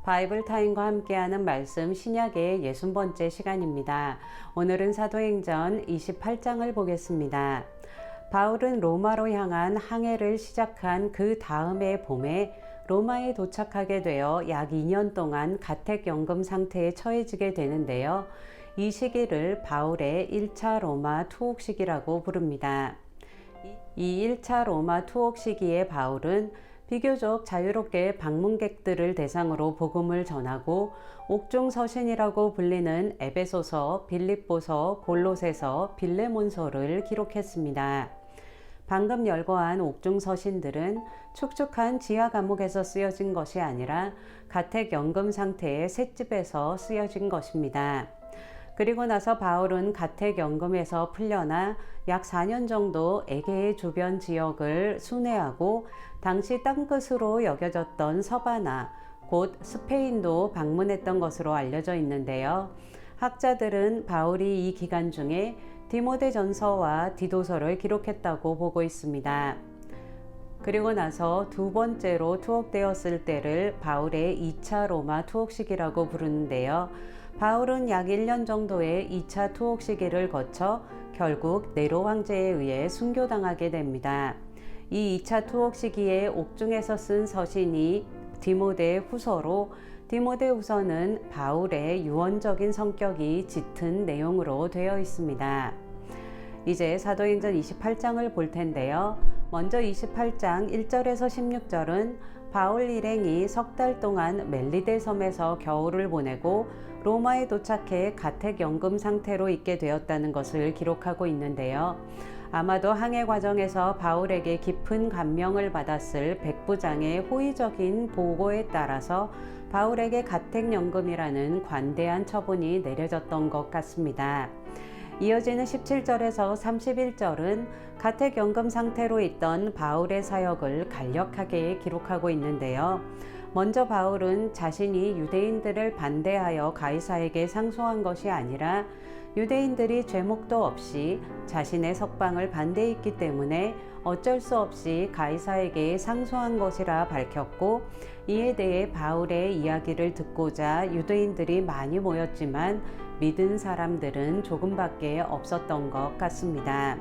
바이블 타임과 함께하는 말씀 신약의 60번째 시간입니다. 오늘은 사도행전 28장을 보겠습니다. 바울은 로마로 향한 항해를 시작한 그 다음해 봄에 로마에 도착하게 되어 약 2년 동안 가택연금 상태에 처해지게 되는데요. 이 시기를 바울의 1차 로마 투옥 시기라고 부릅니다. 이 1차 로마 투옥 시기에 바울은 비교적 자유롭게 방문객들을 대상으로 복음을 전하고 옥중서신이라고 불리는 에베소서, 빌립보서, 골로새서, 빌레몬서를 기록했습니다. 방금 열거한 옥중서신들은 축축한 지하 감옥에서 쓰여진 것이 아니라 가택연금 상태의 셋집에서 쓰여진 것입니다. 그리고 나서 바울은 가택연금에서 풀려나 약 4년 정도 에게의 주변 지역을 순회하고 당시 땅끝으로 여겨졌던 서바나, 곧 스페인도 방문했던 것으로 알려져 있는데요. 학자들은 바울이 이 기간 중에 디모데전서와 디도서를 기록했다고 보고 있습니다. 그리고 나서 두 번째로 투옥되었을 때를 바울의 2차 로마 투옥 시기라고 부르는데요. 바울은 약 1년 정도의 2차 투옥 시기를 거쳐 결국 네로 황제에 의해 순교당하게 됩니다. 이 2차 투옥 시기에 옥중에서 쓴 서신이 디모데 후서로, 디모데 후서는 바울의 유언적인 성격이 짙은 내용으로 되어 있습니다. 이제 사도행전 28장을 볼 텐데요. 먼저 28장 1절에서 16절은 바울 일행이 석 달 동안 멜리데 섬에서 겨울을 보내고 로마에 도착해 가택연금 상태로 있게 되었다는 것을 기록하고 있는데요. 아마도 항해 과정에서 바울에게 깊은 감명을 받았을 백부장의 호의적인 보고에 따라서 바울에게 가택연금이라는 관대한 처분이 내려졌던 것 같습니다. 이어지는 17절에서 31절은 가택연금 상태로 있던 바울의 사역을 간략하게 기록하고 있는데요. 먼저 바울은 자신이 유대인들을 반대하여 가이사에게 상소한 것이 아니라 유대인들이 죄목도 없이 자신의 석방을 반대했기 때문에 어쩔 수 없이 가이사에게 상소한 것이라 밝혔고, 이에 대해 바울의 이야기를 듣고자 유대인들이 많이 모였지만 믿은 사람들은 조금밖에 없었던 것 같습니다.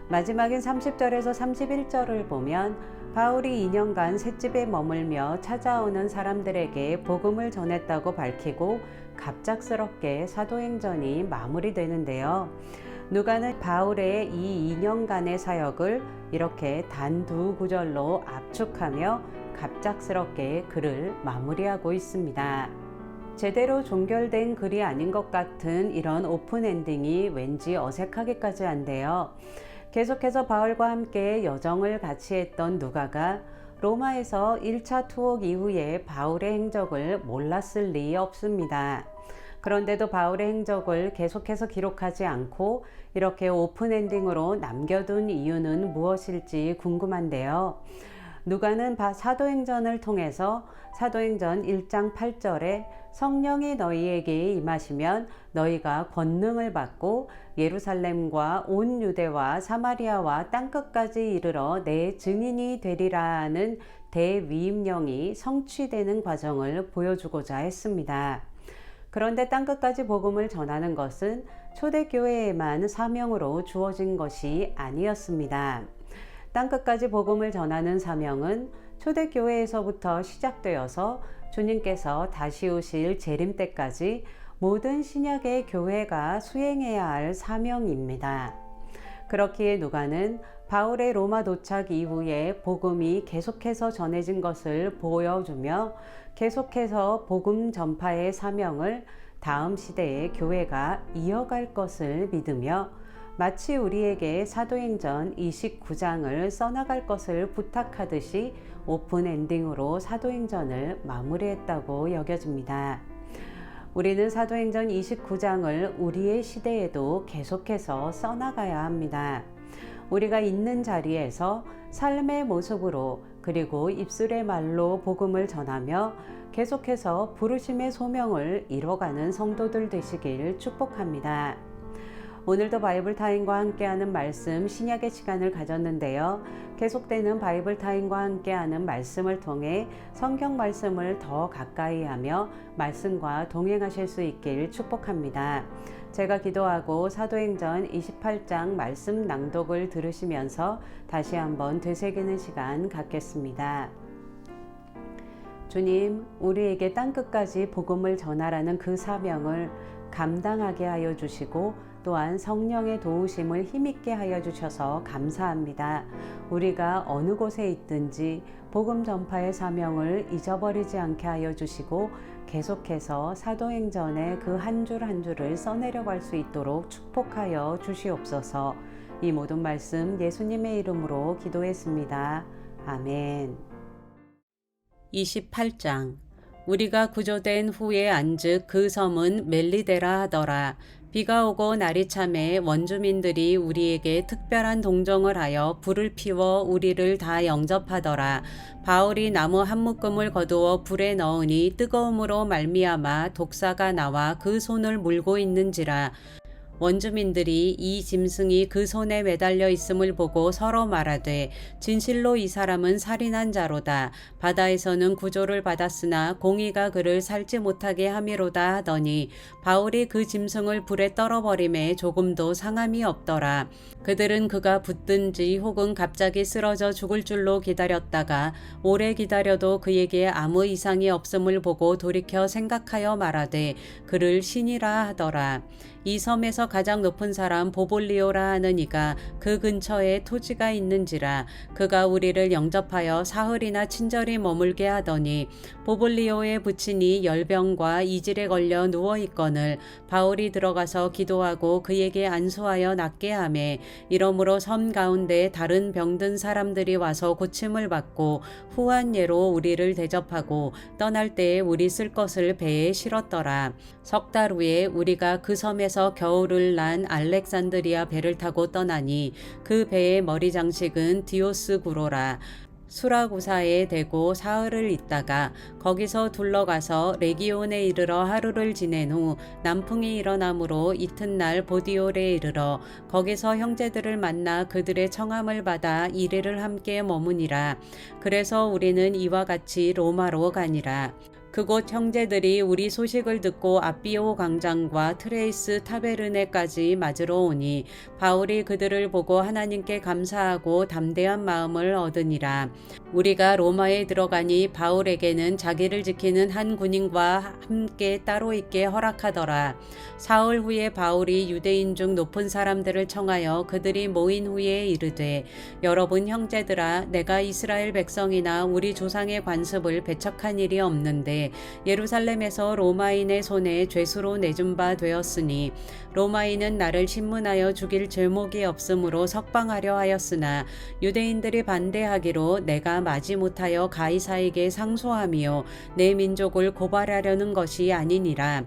마지막인 30절에서 31절을 보면 바울이 2년간 셋집에 머물며 찾아오는 사람들에게 복음을 전했다고 밝히고 갑작스럽게 사도행전이 마무리되는데요. 누가는 바울의 이 2년간의 사역을 이렇게 단 두 구절로 압축하며 갑작스럽게 글을 마무리하고 있습니다. 제대로 종결된 글이 아닌 것 같은 이런 오픈 엔딩이 왠지 어색하기까지 한데요. 계속해서 바울과 함께 여정을 같이 했던 누가가 로마에서 1차 투옥 이후에 바울의 행적을 몰랐을 리 없습니다. 그런데도 바울의 행적을 계속해서 기록하지 않고 이렇게 오픈 엔딩으로 남겨둔 이유는 무엇일지 궁금한데요. 누가는 사도행전을 통해서 사도행전 1장 8절에 성령이 너희에게 임하시면 너희가 권능을 받고 예루살렘과 온 유대와 사마리아와 땅끝까지 이르러 내 증인이 되리라는 대위임령이 성취되는 과정을 보여주고자 했습니다. 그런데 땅끝까지 복음을 전하는 것은 초대교회에만 사명으로 주어진 것이 아니었습니다. 땅끝까지 복음을 전하는 사명은 초대교회에서부터 시작되어서 주님께서 다시 오실 재림 때까지 모든 신약의 교회가 수행해야 할 사명입니다. 그렇기에 누가는 바울의 로마 도착 이후에 복음이 계속해서 전해진 것을 보여주며 계속해서 복음 전파의 사명을 다음 시대의 교회가 이어갈 것을 믿으며 마치 우리에게 사도행전 29장을 써나갈 것을 부탁하듯이 오픈 엔딩으로 사도행전을 마무리했다고 여겨집니다. 우리는 사도행전 29장을 우리의 시대에도 계속해서 써나가야 합니다. 우리가 있는 자리에서 삶의 모습으로 그리고 입술의 말로 복음을 전하며 계속해서 부르심의 소명을 이뤄가는 성도들 되시길 축복합니다. 오늘도 바이블 타임과 함께하는 말씀 신약의 시간을 가졌는데요. 계속되는 바이블 타임과 함께하는 말씀을 통해 성경 말씀을 더 가까이 하며 말씀과 동행하실 수 있길 축복합니다. 제가 기도하고 사도행전 28장 말씀 낭독을 들으시면서 다시 한번 되새기는 시간 갖겠습니다. 주님, 우리에게 땅끝까지 복음을 전하라는 그 사명을 감당하게 하여 주시고 또한 성령의 도우심을 힘있게 하여 주셔서 감사합니다. 우리가 어느 곳에 있든지 복음 전파의 사명을 잊어버리지 않게 하여 주시고 계속해서 사도행전의 그 한 줄 한 줄을 써내려갈 수 있도록 축복하여 주시옵소서. 이 모든 말씀 예수님의 이름으로 기도했습니다. 아멘. 28장. 우리가 구조된 후에 안즉 그 섬은 멜리데라 하더라. 비가 오고 날이 참에 원주민들이 우리에게 특별한 동정을 하여 불을 피워 우리를 다 영접하더라. 바울이 나무 한 묶음을 거두어 불에 넣으니 뜨거움으로 말미암아 독사가 나와 그 손을 물고 있는지라. 원주민들이 이 짐승이 그 손에 매달려 있음을 보고 서로 말하되 진실로 이 사람은 살인한 자로다. 바다에서는 구조를 받았으나 공의가 그를 살지 못하게 함이로다 하더니 바울이 그 짐승을 불에 떨어버림에 조금도 상함이 없더라. 그들은 그가 붙든지 혹은 갑자기 쓰러져 죽을 줄로 기다렸다가 오래 기다려도 그에게 아무 이상이 없음을 보고 돌이켜 생각하여 말하되 그를 신이라 하더라. 이 섬에서 가장 높은 사람 보볼리오라 하는 이가 그 근처에 토지가 있는지라. 그가 우리를 영접하여 사흘이나 친절히 머물게 하더니 보볼리오의 부친이 열병과 이질에 걸려 누워 있거늘 바울이 들어가서 기도하고 그에게 안수하여 낫게 하매 이러므로 섬 가운데 다른 병든 사람들이 와서 고침을 받고 후한 예로 우리를 대접하고 떠날 때에 우리 쓸 것을 배에 실었더라. 석 달 후에 우리가 그 섬에서 겨울을 난 알렉산드리아 배를 타고 떠나니 그 배의 머리 장식은 디오스 구로라. 수라구사에 대고 사흘을 있다가 거기서 둘러가서 레기온에 이르러 하루를 지낸 후 남풍이 일어나므로 이튿날 보디올에 이르러 거기서 형제들을 만나 그들의 청함을 받아 이레를 함께 머무니라. 그래서 우리는 이와 같이 로마로 가니라. 그곳 형제들이 우리 소식을 듣고 아비오 광장과 트레이스 타베르네까지 맞으러 오니 바울이 그들을 보고 하나님께 감사하고 담대한 마음을 얻으니라. 우리가 로마에 들어가니 바울에게는 자기를 지키는 한 군인과 함께 따로 있게 허락하더라. 사흘 후에 바울이 유대인 중 높은 사람들을 청하여 그들이 모인 후에 이르되 여러분 형제들아, 내가 이스라엘 백성이나 우리 조상의 관습을 배척한 일이 없는데 예루살렘에서 로마인의 손에 죄수로 내준 바 되었으니 로마인은 나를 신문하여 죽일 죄목이 없으므로 석방하려 하였으나 유대인들이 반대하기로 내가 마지못하여 가이사에게 상소하며 내 민족을 고발하려는 것이 아니니라.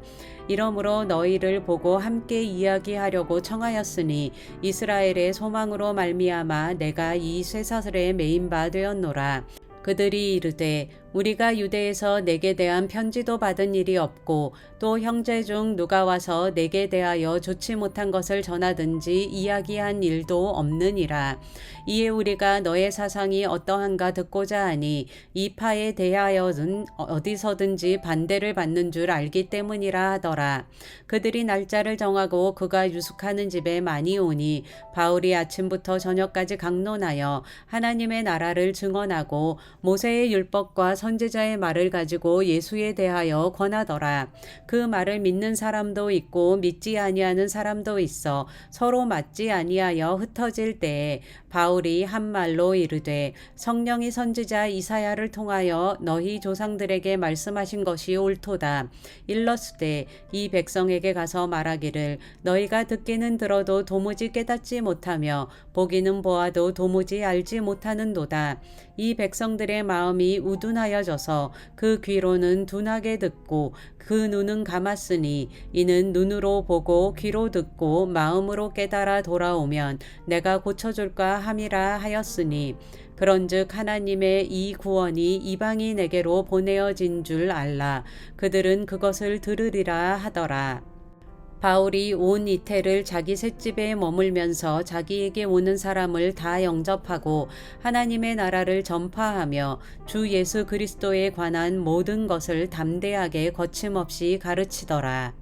이러므로 너희를 보고 함께 이야기하려고 청하였으니 이스라엘의 소망으로 말미암아 내가 이 쇠사슬에 매인 바 되었노라. 그들이 이르되 우리가 유대에서 내게 대한 편지도 받은 일이 없고 또 형제 중 누가 와서 내게 대하여 좋지 못한 것을 전하든지 이야기한 일도 없느니라. 이에 우리가 너의 사상이 어떠한가 듣고자 하니 이 파에 대하여는 어디서든지 반대를 받는 줄 알기 때문이라 하더라. 그들이 날짜를 정하고 그가 유숙하는 집에 많이 오니 바울이 아침부터 저녁까지 강론하여 하나님의 나라를 증언하고 모세의 율법과 선지자의 말을 가지고 예수에 대하여 권하더라. 그 말을 믿는 사람도 있고 믿지 아니하는 사람도 있어 서로 맞지 아니하여 흩어질 때에 바울이 한 말로 이르되 성령이 선지자 이사야를 통하여 너희 조상들에게 말씀하신 것이 옳도다. 일러스되 이 백성에게 가서 말하기를 너희가 듣기는 들어도 도무지 깨닫지 못하며 보기는 보아도 도무지 알지 못하는도다. 이 백성들의 마음이 우둔하여져서 그 귀로는 둔하게 듣고 그 눈은 감았으니 이는 눈으로 보고 귀로 듣고 마음으로 깨달아 돌아오면 내가 고쳐줄까 함이라 하였으니 그런즉 하나님의 이 구원이 이방인에게로 보내어진 줄 알라. 그들은 그것을 들으리라 하더라. 바울이 온 이태를 자기 셋집에 머물면서 자기에게 오는 사람을 다 영접하고 하나님의 나라를 전파하며 주 예수 그리스도에 관한 모든 것을 담대하게 거침없이 가르치더라.